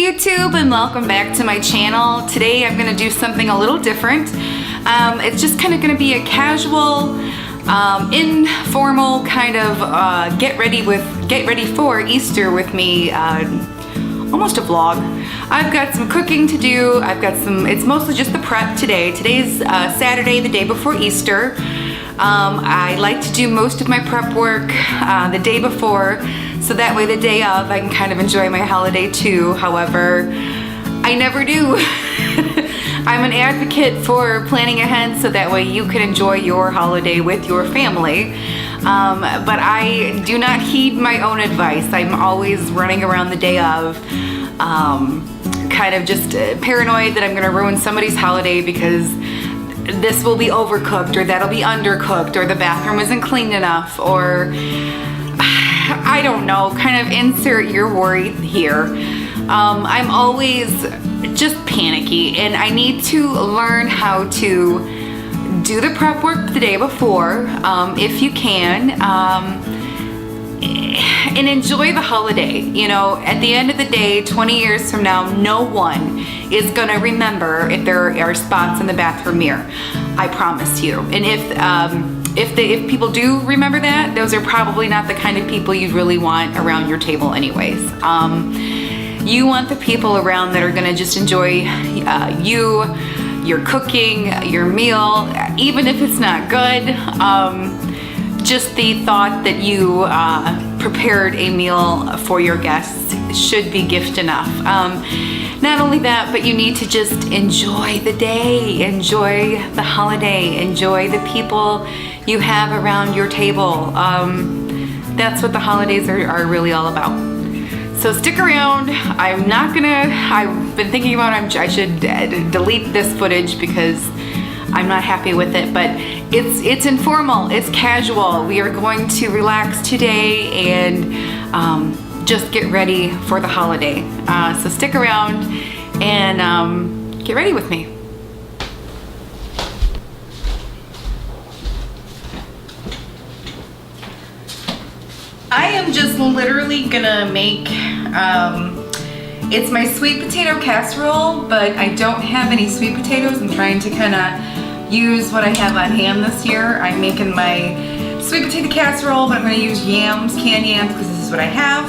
YouTube and welcome back to my channel. Today I'm going to do something a little different. It's just kind of going to be a casual, informal kind of get ready for Easter with me, almost a vlog. I've got some cooking to do. It's mostly just the prep today. Today's Saturday, the day before Easter. I like to do most of my prep work the day before, so that way the day of I can kind of enjoy my holiday too. However, I never do. I'm an advocate for planning ahead so that way you can enjoy your holiday with your family. But I do not heed my own advice. I'm always running around the day of, kind of just paranoid that I'm gonna ruin somebody's holiday because this will be overcooked or that'll be undercooked or the bathroom isn't clean enough, or I don't know, kind of insert your worry here. I'm always just panicky and I need to learn how to do the prep work the day before, if you can, and enjoy the holiday. You know, at the end of the day, 20 years from now, no one is gonna remember if there are spots in the bathroom mirror. I promise you. And if people do remember that, those are probably not the kind of people you really want around your table anyways. You want the people around that are gonna just enjoy your cooking, your meal, even if it's not good. Just the thought that you prepared a meal for your guests should be gift enough. Not only that, but you need to just enjoy the day, enjoy the holiday, enjoy the people you have around your table. That's what the holidays are really all about. So stick around. I've been thinking about I should delete this footage because I'm not happy with it, but it's informal, it's casual. We are going to relax today and just get ready for the holiday. So stick around and get ready with me. I am just literally gonna make, it's my sweet potato casserole, but I don't have any sweet potatoes. I'm trying to kind of use what I have on hand this year. I'm making my sweet potato casserole, but I'm going to use yams, canned yams, because this is what I have.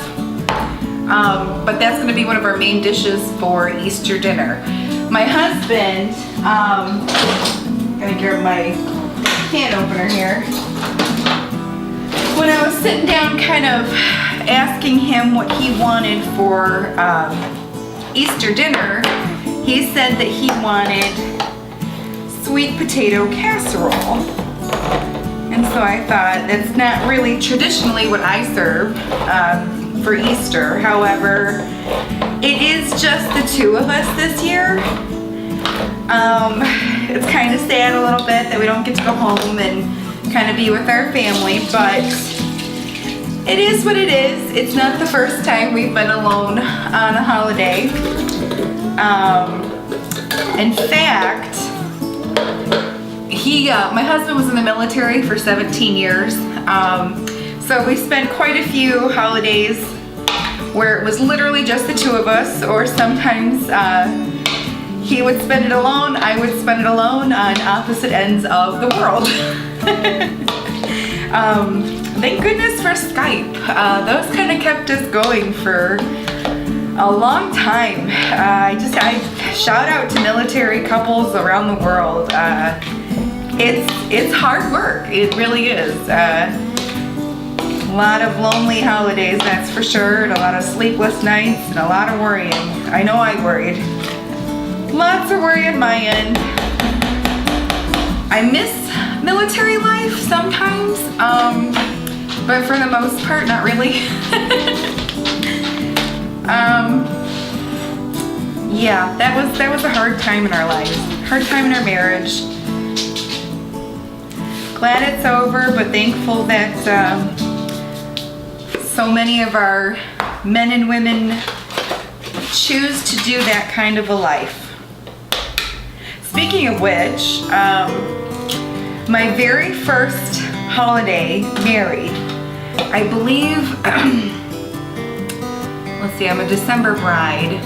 But that's going to be one of our main dishes for Easter dinner. My husband, I'm going to grab my can opener here. When I was sitting down kind of asking him what he wanted for Easter dinner, he said that he wanted sweet potato casserole. And so I thought that's not really traditionally what I serve for Easter. However, it is just the two of us this year. It's kind of sad a little bit that we don't get to go home and kind of be with our family, but it is what it is. It's not the first time we've been alone on a holiday. In fact, my husband was in the military for 17 years. So we spent quite a few holidays where it was literally just the two of us, or sometimes he would spend it alone, I would spend it alone on opposite ends of the world. Thank goodness for Skype. Those kind of kept us going for a long time. I shout out to military couples around the world. It's hard work. It really is. A lot of lonely holidays, that's for sure, and a lot of sleepless nights, and a lot of worrying. I know I worried. Lots of worry on my end. I miss military life sometimes, but for the most part, not really. Yeah, that was a hard time in our lives, hard time in our marriage. Glad it's over, but thankful that so many of our men and women choose to do that kind of a life. Speaking of which, my very first holiday married, I believe, let's see, I'm a December bride.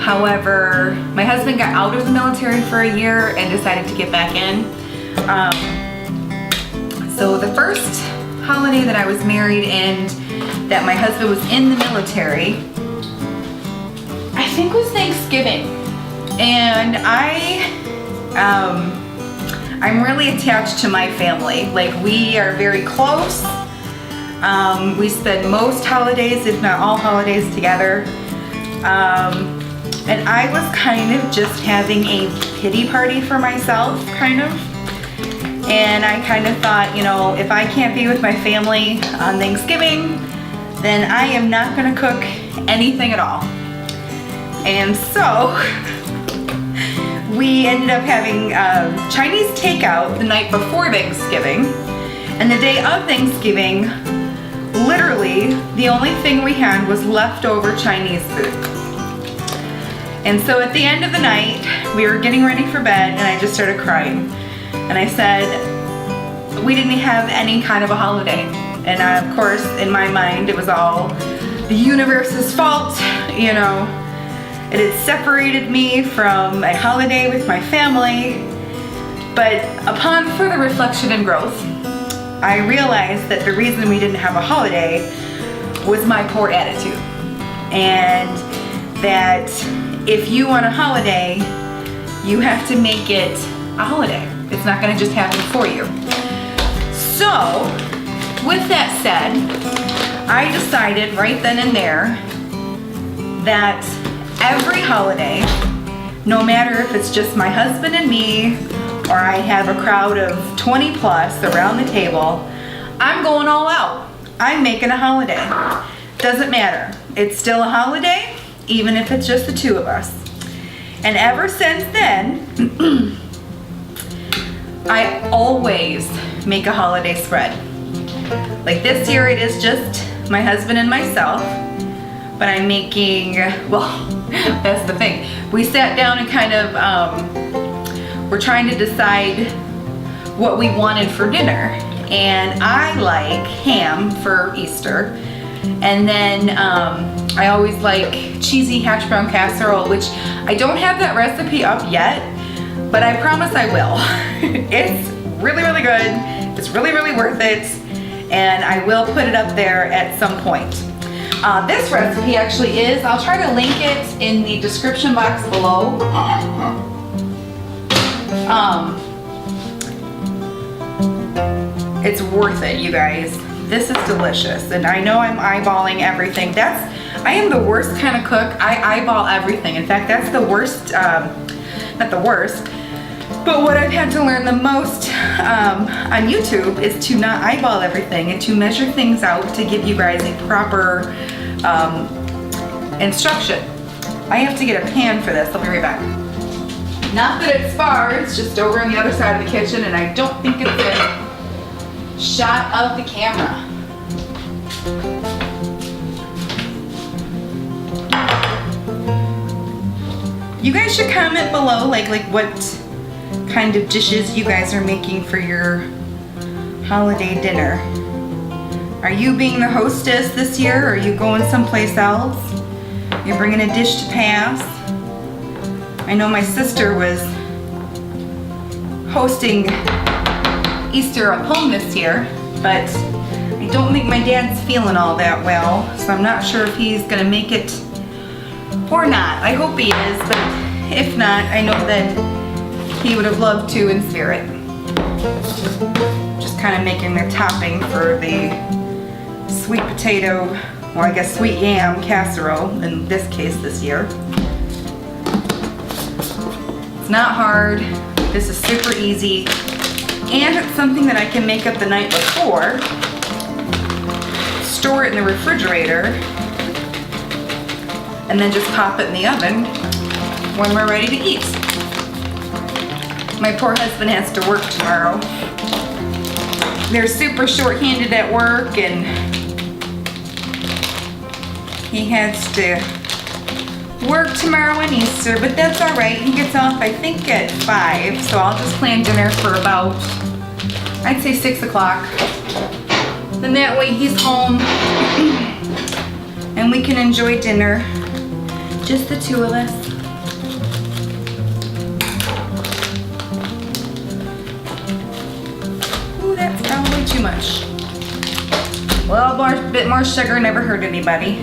However, my husband got out of the military for a year and decided to get back in. So the first holiday that I was married and that my husband was in the military, I think was Thanksgiving. And I'm really attached to my family. Like, we are very close. We spend most holidays, if not all holidays, together. And I was kind of just having a pity party for myself, kind of. And I kind of thought, you know, if I can't be with my family on Thanksgiving, then I am not gonna cook anything at all. And so, we ended up having Chinese takeout the night before Thanksgiving. And the day of Thanksgiving, literally, the only thing we had was leftover Chinese food. And so at the end of the night, we were getting ready for bed and I just started crying. And I said, we didn't have any kind of a holiday. And of course, in my mind, it was all the universe's fault, you know. It had separated me from a holiday with my family. But upon further reflection and growth, I realized that the reason we didn't have a holiday was my poor attitude. And that if you want a holiday, you have to make it a holiday. It's not gonna just happen for you. So, with that said, I decided right then and there that every holiday, no matter if it's just my husband and me, or I have a crowd of 20 plus around the table, I'm going all out. I'm making a holiday. Doesn't matter. It's still a holiday, even if it's just the two of us. And ever since then, I always make a holiday spread. Like this year it is just my husband and myself, but I'm making, well, that's the thing. We sat down and kind of, we're trying to decide what we wanted for dinner. And I like ham for Easter. And then I always like cheesy hash brown casserole, which I don't have that recipe up yet, but I promise I will. It's really, really good. It's really, really worth it. And I will put it up there at some point. This recipe actually is, I'll try to link it in the description box below. It's worth it, you guys. This is delicious, and I know I'm eyeballing everything. I am the worst kind of cook. I eyeball everything. In fact, that's the worst, not the worst, but what I've had to learn the most on YouTube is to not eyeball everything and to measure things out to give you guys a proper instruction. I have to get a pan for this. I'll be right back. Not that it's far, it's just over on the other side of the kitchen, and I don't think it's a shot of the camera. You guys should comment below like what kind of dishes you guys are making for your holiday dinner. Are you being the hostess this year, or are you going someplace else? You're bringing a dish to pass? I know my sister was hosting Easter at home this year, but I don't think my dad's feeling all that well, so I'm not sure if he's gonna make it or not. I hope he is, but if not, I know that he would have loved to in spirit. Just kind of making the topping for the sweet potato, well, I guess sweet yam casserole in this case this year. It's not hard. This is super easy. And it's something that I can make up the night before, store it in the refrigerator, and then just pop it in the oven when we're ready to eat. My poor husband has to work tomorrow. They're super short-handed at work, and he has to work tomorrow on Easter, but that's all right. He gets off, I think, at 5, so I'll just plan dinner for about, I'd say 6 o'clock. Then that way he's home and we can enjoy dinner, just the two of us. put too much. A bit more sugar never hurt anybody.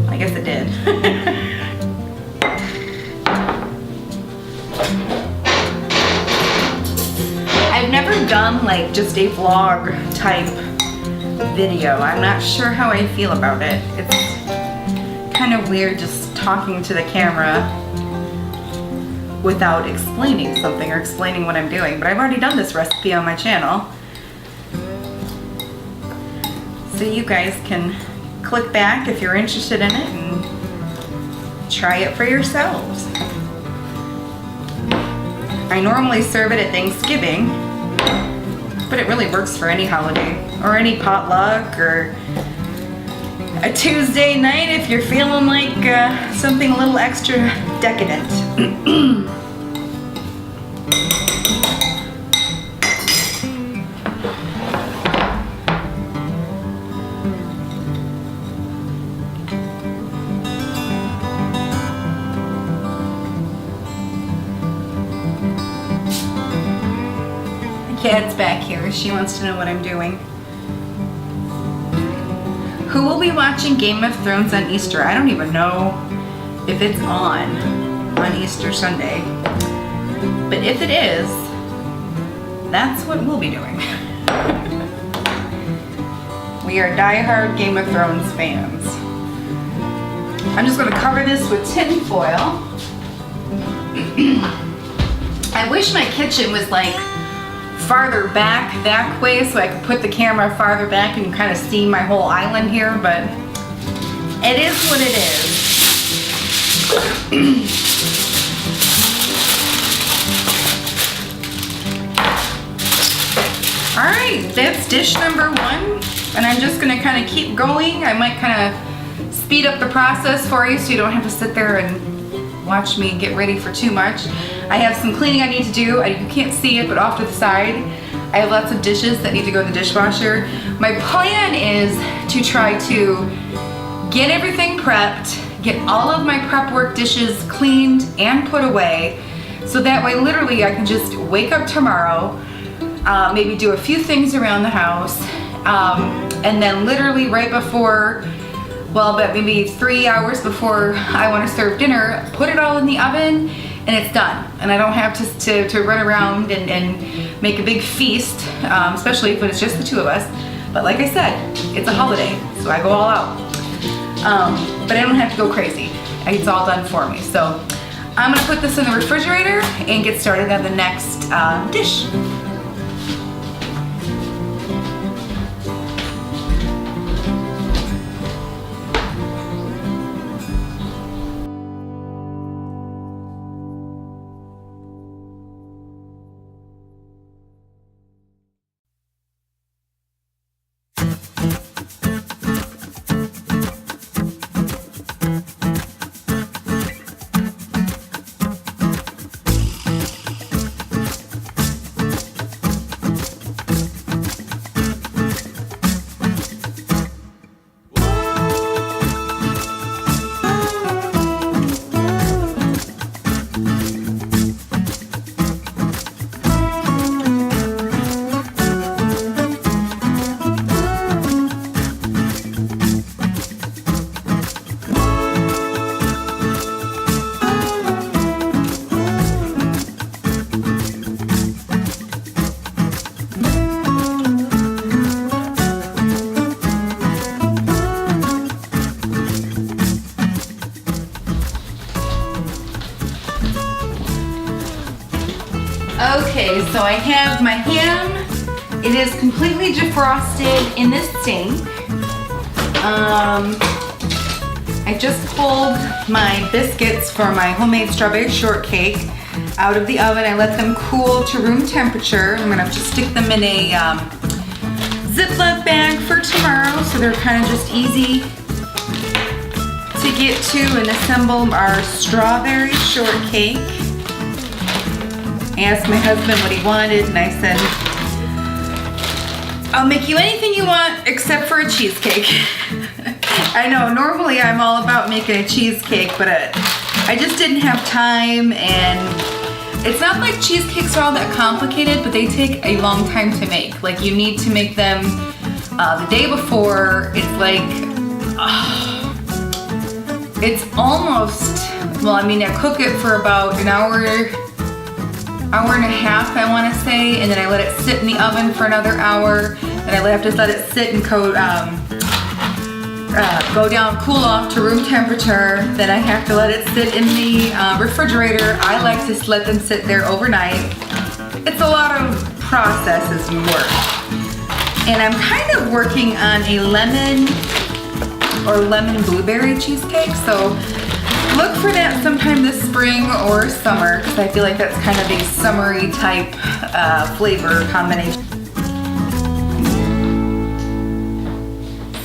I guess it did. I've never done like just a vlog type video. I'm not sure how I feel about it. It's kind of weird just talking to the camera without explaining something or explaining what I'm doing. But I've already done this recipe on my channel. So you guys can click back if you're interested in it and try it for yourselves. I normally serve it at Thanksgiving, but it really works for any holiday or any potluck or a Tuesday night if you're feeling like something a little extra decadent. Cat's back here. She wants to know what I'm doing. Who will be watching Game of Thrones on Easter? I don't even know if it's on Easter Sunday. But if it is, that's what we'll be doing. We are diehard Game of Thrones fans. I'm just going to cover this with tin foil. I wish my kitchen was like farther back that way so I could put the camera farther back and you kind of see my whole island here, but it is what it is. Alright, that's dish number 1, and I'm just going to kind of keep going. I might kind of speed up the process for you so you don't have to sit there and watch me get ready for too much. I have some cleaning I need to do. You can't see it, but off to the side, I have lots of dishes that need to go in the dishwasher. My plan is to try to get everything prepped, get all of my prep work dishes cleaned and put away, so that way literally I can just wake up tomorrow, maybe do a few things around the house, and then literally right before, well, but maybe 3 hours before I want to serve dinner, put it all in the oven and it's done. And I don't have to run around and make a big feast, especially if it's just the two of us. But like I said, it's a holiday, so I go all out. But I don't have to go crazy. It's all done for me. So I'm gonna put this in the refrigerator and get started on the next dish. Okay, so I have my ham. It is completely defrosted in this sink. I just pulled my biscuits for my homemade strawberry shortcake out of the oven. I let them cool to room temperature. I'm gonna just stick them in a Ziploc bag for tomorrow, so they're kind of just easy to get to and assemble our strawberry shortcake. I asked my husband what he wanted, and I said, I'll make you anything you want except for a cheesecake. I know, normally I'm all about making a cheesecake, but I just didn't have time, and It's not like cheesecakes are all that complicated, but they take a long time to make. Like you need to make them the day before. It's like, it's almost, well, I mean, I cook it for about an hour and a half, I want to say, and then I let it sit in the oven for another hour, and I have to let it sit and go down, cool off to room temperature. Then I have to let it sit in the refrigerator. I like to let them sit there overnight. It's a lot of processes and work. And I'm kind of working on a lemon blueberry cheesecake, so look for that sometime this spring or summer, because I feel like that's kind of a summery type flavor combination.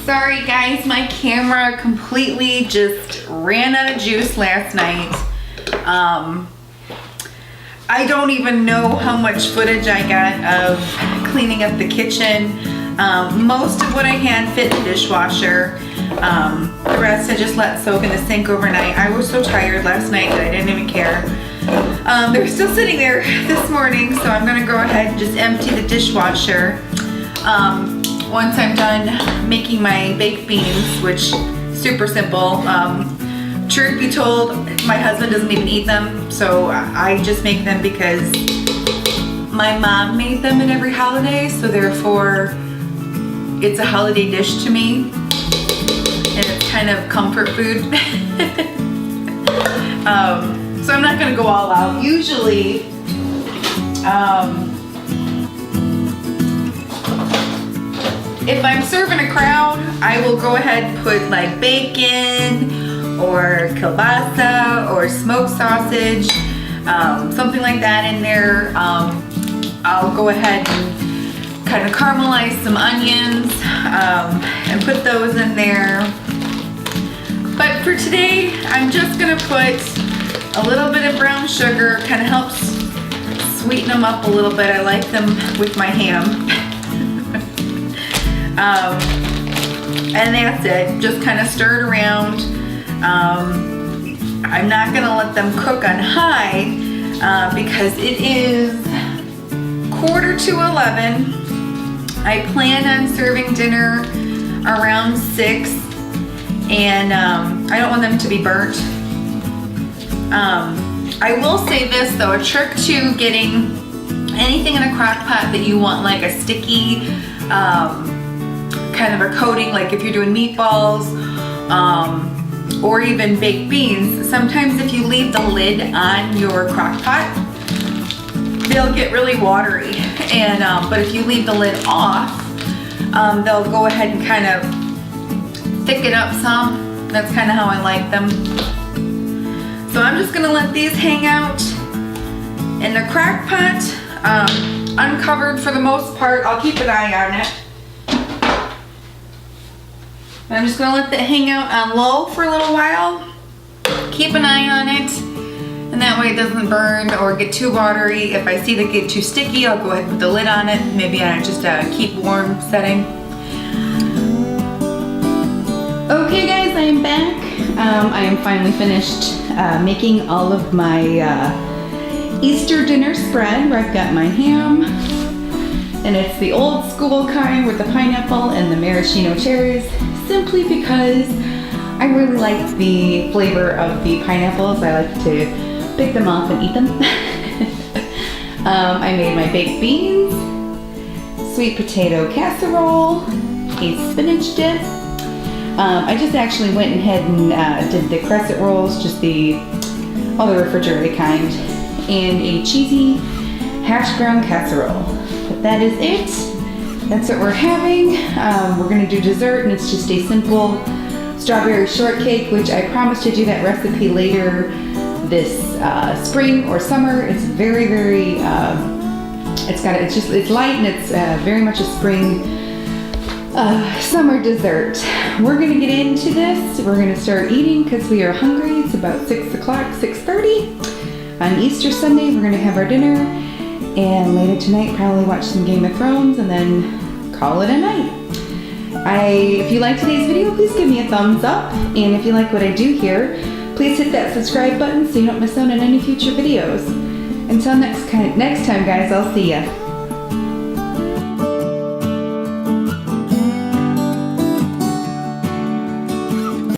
Sorry guys, my camera completely just ran out of juice last night. I don't even know how much footage I got of cleaning up the kitchen. Most of what I had fit in the dishwasher. The rest I just let soak in the sink overnight. I was so tired last night that I didn't even care. They're still sitting there this morning, so I'm gonna go ahead and just empty the dishwasher. Once I'm done making my baked beans, which super simple. Truth be told, my husband doesn't even eat them, so I just make them because my mom made them at every holiday, so therefore it's a holiday dish to me, and it's kind of comfort food. So I'm not gonna go all out. Usually, if I'm serving a crowd, I will go ahead and put like bacon or kielbasa or smoked sausage, something like that in there. I'll go ahead and kind of caramelize some onions and put those in there. But for today, I'm just gonna put a little bit of brown sugar, kind of helps sweeten them up a little bit. I like them with my ham. And that's it, just kind of stir it around. I'm not gonna let them cook on high because it is 11:15. I plan on serving dinner around 6, and I don't want them to be burnt. I will say this though, a trick to getting anything in a crock pot that you want like a sticky kind of a coating, like if you're doing meatballs or even baked beans, sometimes if you leave the lid on your crock pot, they'll get really watery. And but if you leave the lid off, they'll go ahead and kind of thicken up some. That's kind of how I like them. So I'm just gonna let these hang out in the crock pot, uncovered for the most part. I'll keep an eye on it. I'm just gonna let that hang out on low for a little while. Keep an eye on it, and that way it doesn't burn or get too watery. If I see that get too sticky, I'll go ahead and put the lid on it. Maybe on just a keep warm setting. Okay guys, I am back. I am finally finished making all of my Easter dinner spread, where I've got my ham, and it's the old school kind with the pineapple and the maraschino cherries, simply because I really like the flavor of the pineapples. I like to pick them off and eat them. I made my baked beans, sweet potato casserole, a spinach dip. I just actually went ahead and did the crescent rolls, just the other refrigerated kind, and a cheesy hash brown casserole. But that is it. That's what we're having. We're gonna do dessert, and it's just a simple strawberry shortcake, which I promise to do that recipe later this spring or summer. It's very, very, it's light, and it's very much a spring, summer dessert. We're gonna get into this. We're gonna start eating because we are hungry. It's about 6 o'clock, 6:30 on Easter Sunday. We're gonna have our dinner, and later tonight probably watch some Game of Thrones and then call it a night. If you like today's video, please give me a thumbs up, and if you like what I do here, please hit that subscribe button so you don't miss out on any future videos. Until next time, guys, I'll see ya.